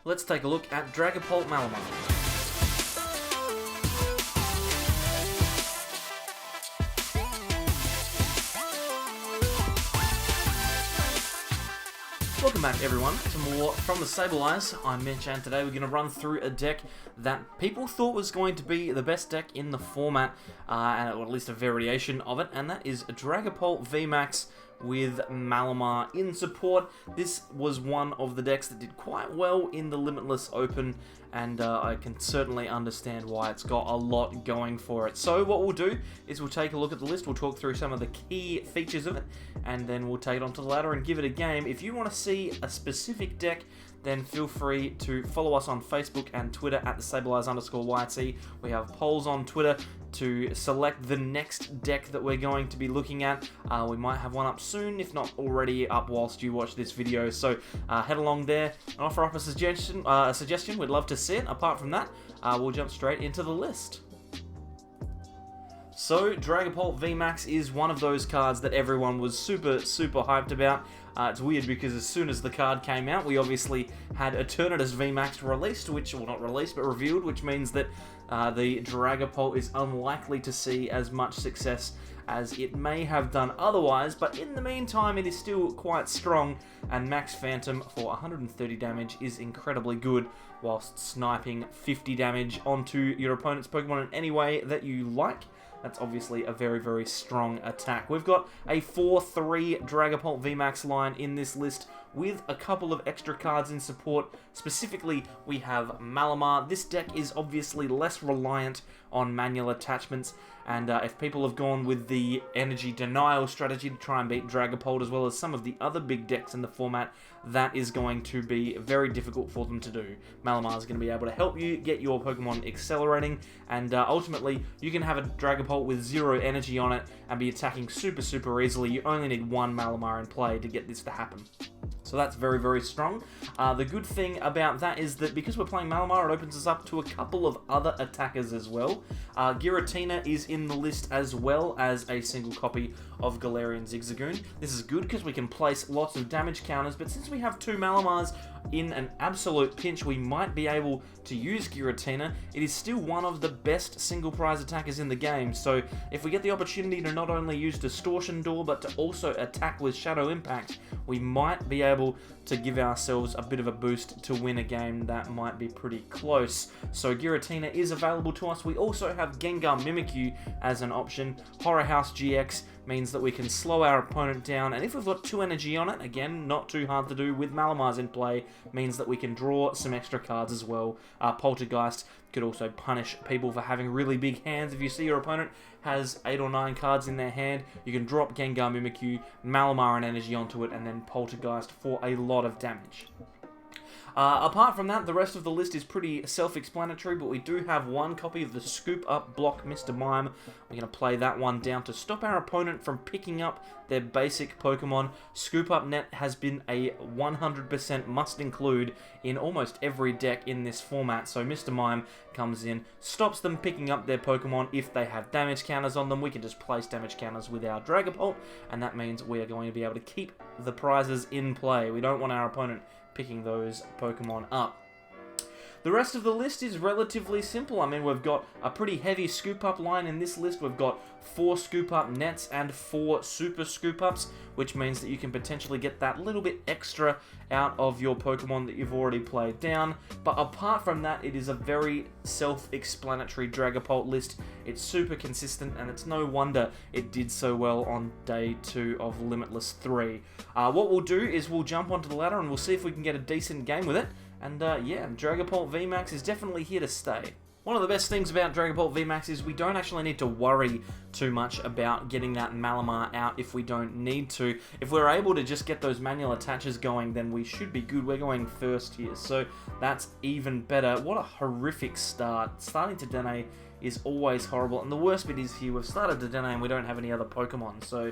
let's take a look at Dragapult Malamar. Welcome back everyone to more from the SAbleyes. I'm Mitch and today we're going to run through a deck that people thought was going to be the best deck in the format, or at least a variation of it, and that is Dragapult VMAX with Malamar in support. This was one of the decks that did quite well in the Limitless Open, and I can certainly understand why it's got a lot going for it. So what we'll do is we'll take a look at the list, we'll talk through some of the key features of it, and then we'll take it onto the ladder and give it a game. If you want to see a specific deck, then feel free to follow us on Facebook and Twitter at @SAbleyes_YT. We have polls on Twitter to select the next deck that we're going to be looking at. We might have one up soon, if not already up whilst you watch this video. So head along there and offer up a suggestion. We'd love to see it. Apart from that, we'll jump straight into the list. So, Dragapult VMAX is one of those cards that everyone was super hyped about. It's weird because as soon as the card came out, we obviously had Eternatus VMAX released, well not released, but revealed, which means that the Dragapult is unlikely to see as much success as it may have done otherwise, but in the meantime it is still quite strong, and Max Phantom for 130 damage is incredibly good, whilst sniping 50 damage onto your opponent's Pokemon in any way that you like. That's obviously a very strong attack. We've got a 4-3 Dragapult VMAX line in this list with a couple of extra cards in support. Specifically, we have Malamar. This deck is obviously less reliant on manual attachments, and if people have gone with the energy denial strategy to try and beat Dragapult as well as some of the other big decks in the format, that is going to be very difficult for them to do. Malamar is going to be able to help you get your Pokemon accelerating, and ultimately you can have a Dragapult with 0 energy on it and be attacking super easily. You only need one Malamar in play to get this to happen. So that's very strong. The good thing about that is that because we're playing Malamar, it opens us up to a couple of other attackers as well. Giratina is in the list as well as a single copy of Galarian Zigzagoon. This is good because we can place lots of damage counters, but since we have 2 Malamars in an absolute pinch, we might be able to use Giratina. It is still one of the best single prize attackers in the game, so if we get the opportunity to not only use Distortion Door, but to also attack with Shadow Impact, we might be able to give ourselves a bit of a boost to win a game that might be pretty close. So Giratina is available to us. We also have Gengar Mimikyu as an option. Horror House GX means that we can slow our opponent down, and if we've got 2 energy on it, again, not too hard to do with Malamar's in play, means that we can draw some extra cards as well. Poltergeist could also punish people for having really big hands. If you see your opponent has 8 or 9 cards in their hand, you can drop Gengar Mimikyu, Malamar and energy onto it, and then Poltergeist for a lot of damage. Apart from that, the rest of the list is pretty self-explanatory, but we do have one copy of the Scoop Up Block Mr. Mime. We're going to play that one down to stop our opponent from picking up their basic Pokemon. Scoop Up Net has been a 100% must include in almost every deck in this format, so Mr. Mime comes in, stops them picking up their Pokemon. If they have damage counters on them, we can just place damage counters with our Dragapult, and that means we are going to be able to keep the prizes in play. We don't want our opponent picking those Pokemon up. The rest of the list is relatively simple. I mean, we've got a pretty heavy scoop-up line in this list. We've got 4 scoop-up nets and 4 super scoop-ups, which means that you can potentially get that little bit extra out of your Pokemon that you've already played down. But apart from that, it is a very self-explanatory Dragapult list. It's super consistent, and it's no wonder it did so well on day 2 of Limitless 3. What we'll do is we'll jump onto the ladder and we'll see if we can get a decent game with it. And yeah, Dragapult VMAX is definitely here to stay. One of the best things about Dragapult VMAX is we don't actually need to worry too much about getting that Malamar out if we don't need to. If we're able to just get those manual attaches going, then we should be good. We're going first here, so that's even better. What a horrific start. Starting to Dedenne is always horrible, and the worst bit is here, we've started to Dedenne and we don't have any other Pokemon, so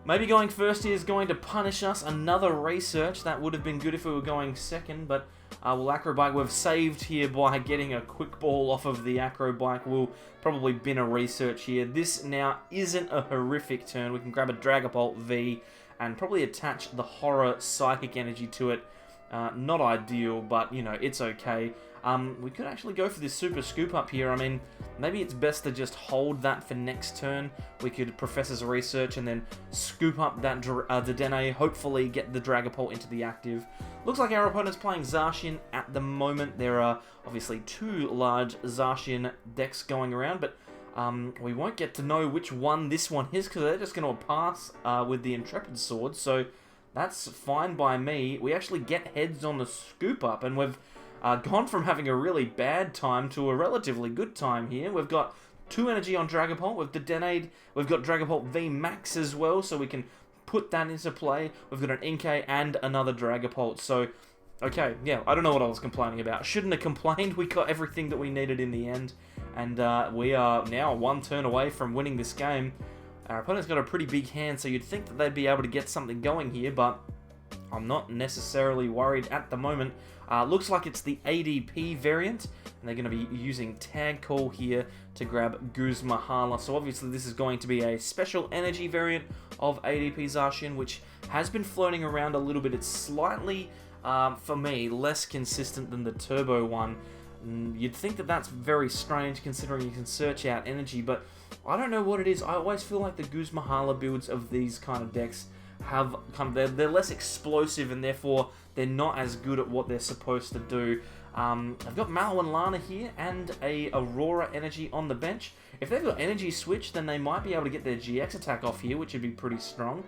maybe going first here is going to punish us. Another research. That would have been good if we were going second, but well, Acrobike, we've saved here by getting a quick ball off of the Acrobike. We'll probably bin a research here. This now isn't a horrific turn. We can grab a Dragapult V and probably attach the Horror Psychic Energy to it Not ideal, but, you know, it's okay. We could actually go for this super scoop up here. I mean, maybe it's best to just hold that for next turn. We could Professor's Research and then scoop up that Dedenne, hopefully get the Dragapult into the active. Looks like our opponent's playing Zacian at the moment. There are obviously 2 large Zacian decks going around, but we won't get to know which one this one is because they're just going to pass with the Intrepid Sword, so that's fine by me. We actually get heads on the scoop up, and we've gone from having a really bad time to a relatively good time here. We've got 2 energy on Dragapult, we've got Dragapult VMAX as well, so we can put that into play. We've got an Inkay and another Dragapult, so okay, yeah, I don't know what I was complaining about. Shouldn't have complained. We got everything that we needed in the end, and we are now 1 turn away from winning this game. Our opponent's got a pretty big hand, so you'd think that they'd be able to get something going here, but I'm not necessarily worried at the moment. Looks like it's the ADP variant, and they're going to be using Tag Call here to grab Guzmahala. So obviously this is going to be a special energy variant of ADP Zacian, which has been floating around a little bit. It's slightly, for me, less consistent than the Turbo one. You'd think that that's very strange considering you can search out energy, but I don't know what it is. I always feel like the Guzmahala builds of these kind of decks have they're less explosive, and therefore they're not as good at what they're supposed to do. I've got Mallow and Lana here and a Aurora Energy on the bench. If they've got Energy Switch, then they might be able to get their GX attack off here, which would be pretty strong.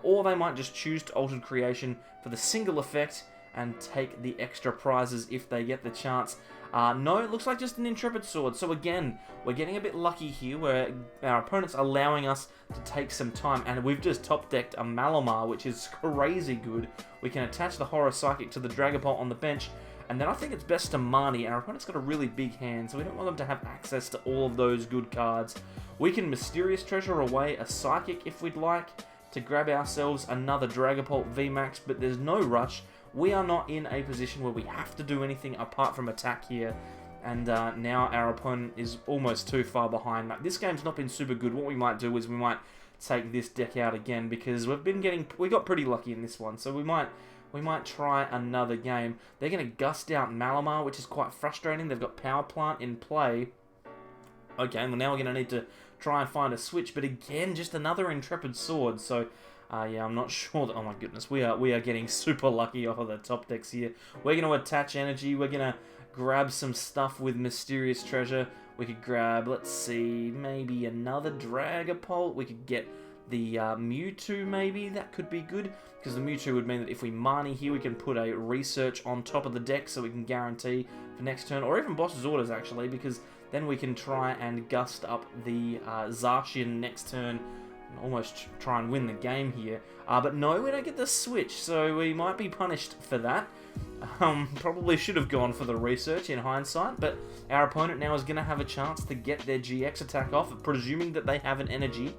Or they might just choose to Altered Creation for the single effect and take the extra prizes if they get the chance. No, it looks like just an Intrepid Sword. So again, we're getting a bit lucky here where our opponent's allowing us to take some time. And we've just top-decked a Malamar, which is crazy good. We can attach the Horror Psychic to the Dragapult on the bench. And then I think it's best to Marnie. Our opponent's got a really big hand, so we don't want them to have access to all of those good cards. We can Mysterious Treasure away a Psychic if we'd like to grab ourselves another Dragapult VMAX, but there's no rush. We are not in a position where we have to do anything apart from attack here, and now our opponent is almost too far behind. This game's not been super good. What we might do is we might take this deck out again because we got pretty lucky in this one, so we might try another game. They're going to gust out Malamar, which is quite frustrating. They've got Power Plant in play. Okay, well now we're going to need to try and find a switch, but again, just another Intrepid Sword, so yeah, I'm not sure that, oh my goodness, we are getting super lucky off of the top decks here. We're going to attach energy, we're going to grab some stuff with Mysterious Treasure. We could grab, let's see, maybe another Dragapult. We could get the Mewtwo maybe, that could be good, because the Mewtwo would mean that if we Marnie here, we can put a Research on top of the deck so we can guarantee for next turn, or even Boss's Orders actually, because then we can try and gust up the Zacian next turn, almost try and win the game here. But no, we don't get the switch, so we might be punished for that. Probably should have gone for the Research in hindsight, but our opponent now is going to have a chance to get their GX attack off, presuming that they have an energy,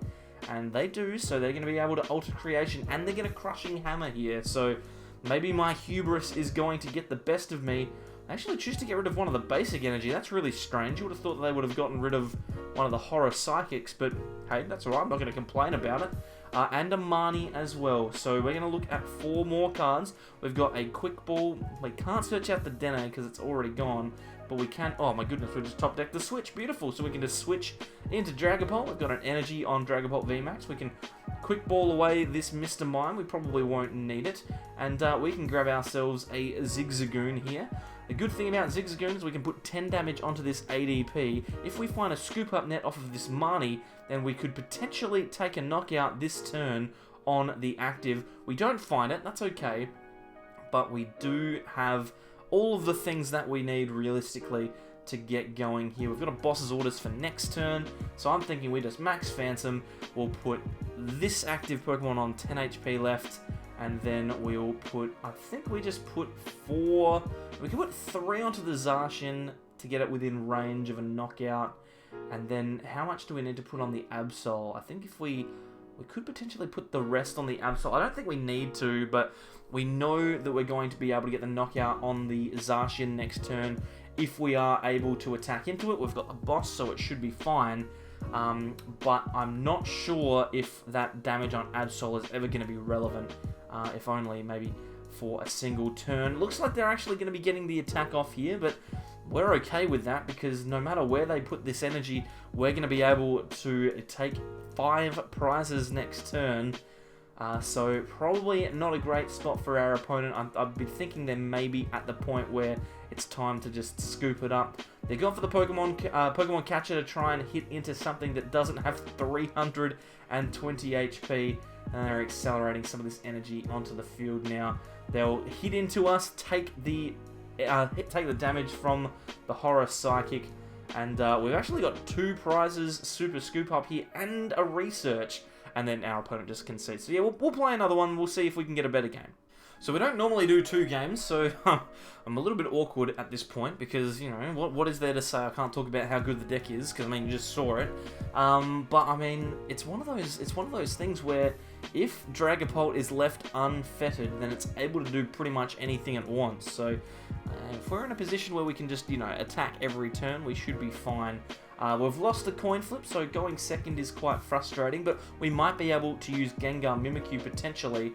and they do, so they're going to be able to Alter Creation, and they're going to Crushing Hammer here, so maybe my hubris is going to get the best of me. I actually choose to get rid of one of the basic energy. That's really strange. You would have thought they would have gotten rid of one of the Horror Psychics, but hey, that's alright. I'm not going to complain about it. And a Marnie as well. So we're going to look at 4 more cards. We've got a Quick Ball. We can't search out the Dedenne because it's already gone, but we can... Oh my goodness, we just top decked the switch. Beautiful. So we can just switch into Dragapult. We've got an energy on Dragapult VMAX. We can Quick Ball away this Mr. Mime. We probably won't need it. And we can grab ourselves a Zigzagoon here. The good thing about Zigzagoon is we can put 10 damage onto this ADP. If we find a Scoop Up net off of this Marnie, then we could potentially take a knockout this turn on the active. We don't find it, that's okay, but we do have all of the things that we need realistically to get going here. We've got a Boss's Orders for next turn, so I'm thinking we just max Phantom. We'll put this active Pokemon on 10 HP left, and then we'll put, I think we just put 4, we can put 3 onto the Zacian to get it within range of a knockout, and then how much do we need to put on the Absol? I think if we could potentially put the rest on the Absol. I don't think we need to, but we know that we're going to be able to get the knockout on the Zacian next turn if we are able to attack into it. We've got the boss, so it should be fine. But I'm not sure if that damage on Absol is ever going to be relevant. If only maybe for a single turn. Looks like they're actually going to be getting the attack off here, but we're okay with that because no matter where they put this energy, we're going to be able to take 5 prizes next turn. So probably not a great spot for our opponent. I'd be thinking they're maybe at the point where it's time to just scoop it up. They're going for the Pokemon Catcher to try and hit into something that doesn't have 320 HP. And they're accelerating some of this energy onto the field now. They'll hit into us, take the damage from the Horror Psychic, and we've actually got 2 prizes, Super Scoop Up here, and a Research, and then our opponent just concedes. So yeah, we'll play another one, we'll see if we can get a better game. So we don't normally do 2 games, so I'm a little bit awkward at this point, because, you know, what is there to say? I can't talk about how good the deck is, because, I mean, you just saw it. But, I mean, it's one of those things where if Dragapult is left unfettered, then it's able to do pretty much anything it wants. So if we're in a position where we can just, you know, attack every turn, we should be fine. We've lost the coin flip, so going second is quite frustrating, but we might be able to use Gengar Mimikyu potentially.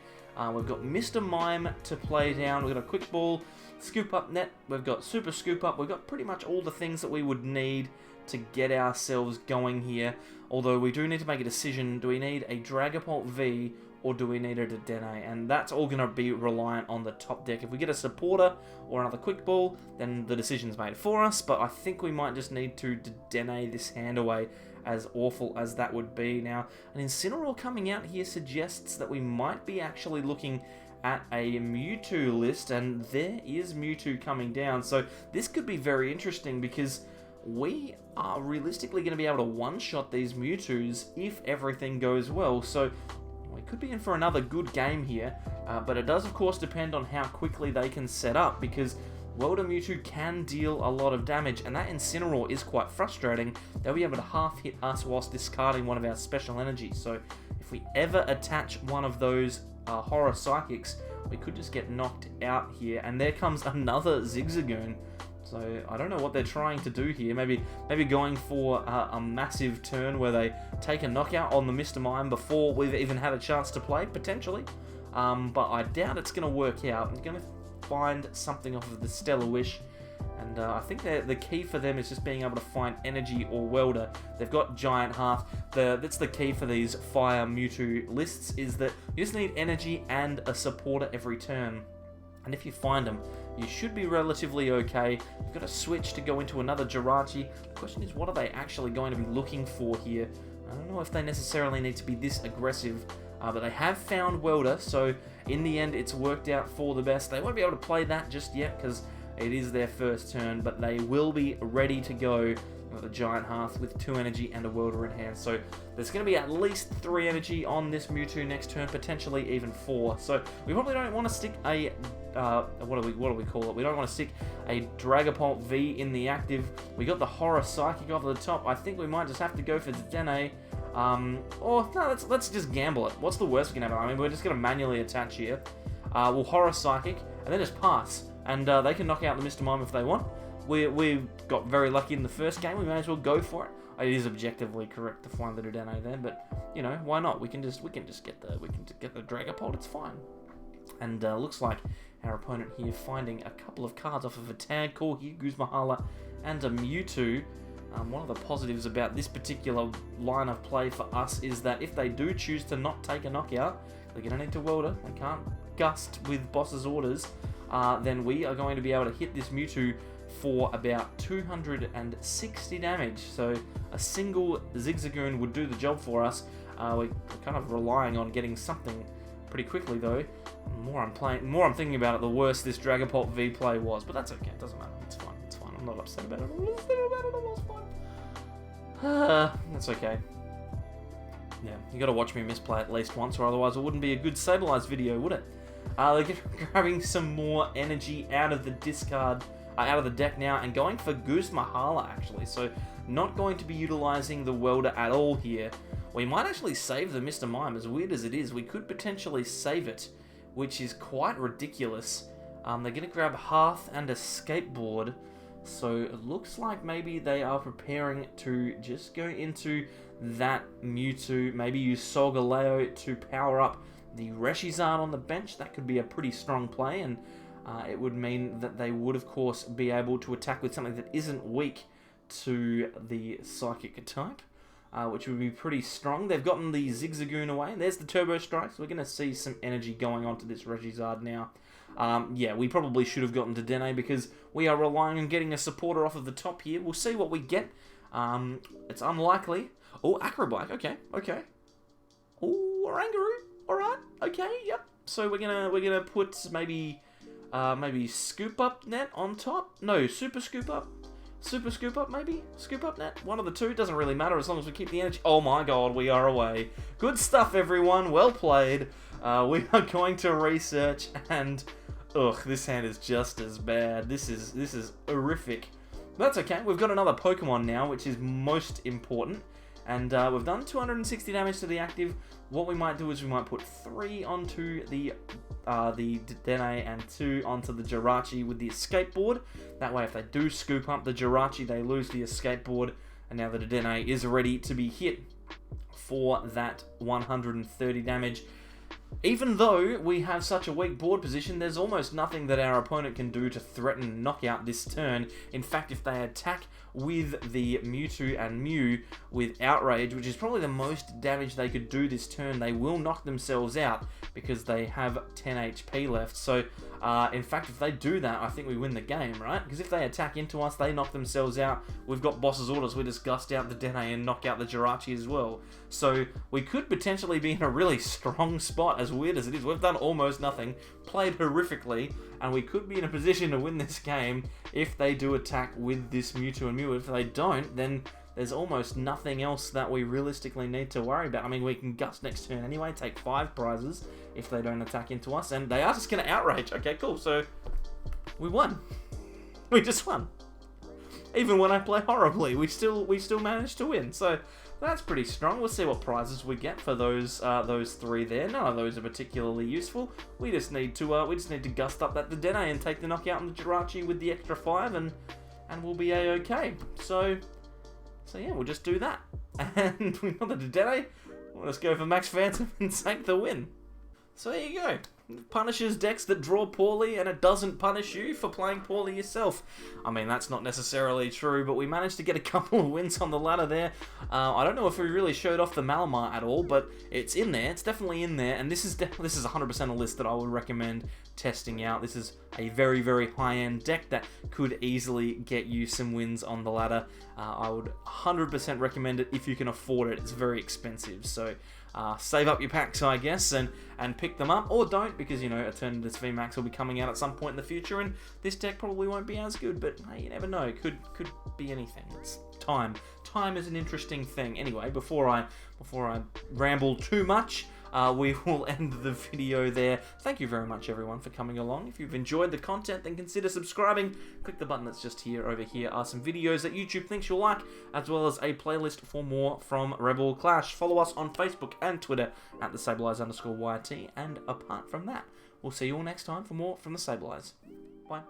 We've got Mr. Mime to play down, we've got a Quick Ball, Scoop Up Net, we've got Super Scoop Up, we've got pretty much all the things that we would need to get ourselves going here. Although we do need to make a decision, do we need a Dragapult V or do we need a Dedenne? And that's all going to be reliant on the top deck. If we get a Supporter or another Quick Ball, then the decision's made for us, but I think we might just need to Dedenne this hand away, as awful as that would be. Now, an Incineroar coming out here suggests that we might be actually looking at a Mewtwo list, and there is Mewtwo coming down, so this could be very interesting because we are realistically going to be able to one-shot these Mewtwo's if everything goes well, so we could be in for another good game here, but it does of course depend on how quickly they can set up, because Welder Mewtwo can deal a lot of damage, and that Incineroar is quite frustrating. They'll be able to half hit us whilst discarding one of our special energies, so if we ever attach one of those Horror Psychics, we could just get knocked out here, and there comes another Zigzagoon. So I don't know what they're trying to do here. Maybe going for a massive turn where they take a knockout on the Mr. Mime before we've even had a chance to play, potentially. But I doubt it's going to work out. I'm going to find something off of the Stellar Wish. And I think the key for them is just being able to find Energy or Welder. They've got Giant Hearth. That's the key for these Fire Mewtwo lists, is that you just need Energy and a Supporter every turn. And if you find them, you should be relatively okay. You've got to switch to go into another Giratina. The question is, what are they actually going to be looking for here? I don't know if they necessarily need to be this aggressive, but they have found Welder, so in the end it's worked out for the best. They won't be able to play that just yet because it is their first turn, but they will be ready to go with the Giant Hearth with 2 energy and a Welder in hand. So there's going to be at least 3 energy on this Mewtwo next turn, potentially even 4. So we probably don't want to stick a what do we call it? We don't want to stick a Dragapult V in the active. We got the Horror Psychic off the top. I think we might just have to go for Dedenne. Or no, let's just gamble it. What's the worst that can happen? I mean, we're just going to manually attach here. We'll Horror Psychic and then just pass, and they can knock out the Mr. Mime if they want. We got very lucky in the first game. We may as well go for it. It is objectively correct to find the Dedenne there, but you know, why not? We can just get the Dragapult. It's fine. And looks like our opponent here finding a couple of cards off of a tag call here, Guzmahala and a Mewtwo. One of the positives about this particular line of play for us is that if they do choose to not take a knockout, they're going to need to Welder. They can't Gust with Boss's orders. Then we are going to be able to hit this Mewtwo for about 260 damage. So a single Zigzagoon would do the job for us. We're kind of relying on getting something pretty quickly though. The more I'm thinking about it, the worse this Dragapult V play was. But that's okay, it doesn't matter. It's fine. I'm not upset about it. That's okay. Yeah, you gotta watch me misplay at least once, or otherwise it wouldn't be a good SAbleyes video, would it? They're grabbing some more energy out of the discard, out of the deck now, and going for Guzmahala actually. So not going to be utilizing the Welder at all here. We might actually save the Mr. Mime, as weird as it is. We could potentially save it, which is quite ridiculous. They're going to grab Hearth and a Skateboard. So it looks like maybe they are preparing to just go into that Mewtwo, maybe use Solgaleo to power up the Reshizard on the bench. That could be a pretty strong play, and it would mean that they would, of course, be able to attack with something that isn't weak to the Psychic type, which would be pretty strong. They've gotten the Zigzagoon away, and there's the Turbo Strike, so we're going to see some energy going on to this Reshizard now. Yeah, we probably should have gotten Dedenne because we are relying on getting a supporter off of the top here. We'll see what we get. It's unlikely. Oh, Acrobike. Okay, okay. Oh, Oranguru. All right. Okay. Yep. So we're gonna put maybe Scoop Up Net on top. No, Super Scoop Up. Super Scoop Up, maybe? Scoop Up Net? One of the two. Doesn't really matter as long as we keep the energy. Oh my god, we are away. Good stuff, everyone. Well played. We are going to research, and ugh, this hand is just as bad. This is horrific. That's okay. We've got another Pokemon now, which is most important. And we've done 260 damage to the active. What we might do is we might put 3 onto the Dedenne and 2 onto the Jirachi with the escape board. That way, if they do scoop up the Jirachi, they lose the escape board. And now the Dedenne is ready to be hit for that 130 damage. Even though we have such a weak board position, there's almost nothing that our opponent can do to threaten knockout this turn. In fact, if they attack with the Mewtwo and Mew with Outrage, which is probably the most damage they could do this turn, they will knock themselves out because they have 10 HP left. So, in fact, if they do that, I think we win the game, right? Because if they attack into us, they knock themselves out. We've got boss's orders. We just gust out the Dedenne and knock out the Jirachi as well. So, we could potentially be in a really strong spot, as weird as it is. We've done almost nothing, played horrifically, and we could be in a position to win this game if they do attack with this Mewtwo and Mew. If they don't, then there's almost nothing else that we realistically need to worry about. I mean, we can gust next turn anyway, take 5 prizes if they don't attack into us, and they are just going to Outrage. Okay, cool, so we won. We just won. Even when I play horribly, we still managed to win, so that's pretty strong. We'll see what prizes we get for those 3 there. None of those are particularly useful. We just need to gust up that Dedenne and take the knockout on the Jirachi with the extra 5, and we'll be a-okay. So yeah, we'll just do that. And we got the Dedenne. We'll just go for Max Phantom and take the win. So there you go. It punishes decks that draw poorly, and it doesn't punish you for playing poorly yourself. I mean, that's not necessarily true, but we managed to get a couple of wins on the ladder there. I don't know if we really showed off the Malamar at all, but it's in there. It's definitely in there, and this is 100% a list that I would recommend testing out. This is a very, very high-end deck that could easily get you some wins on the ladder. I would 100% recommend it if you can afford it. It's very expensive, so save up your packs, I guess, and pick them up, or don't, because, you know, Eternatus VMAX will be coming out at some point in the future, and this deck probably won't be as good, but hey, you never know. It could be anything. It's time. Time is an interesting thing. Anyway, before I ramble too much, we will end the video there. Thank you very much, everyone, for coming along. If you've enjoyed the content, then consider subscribing. Click the button that's just here. Over here are some videos that YouTube thinks you'll like, as well as a playlist for more from Rebel Clash. Follow us on Facebook and Twitter at @SAbleyes_YT, and apart from that, we'll see you all next time for more from the SAbleyes. Bye.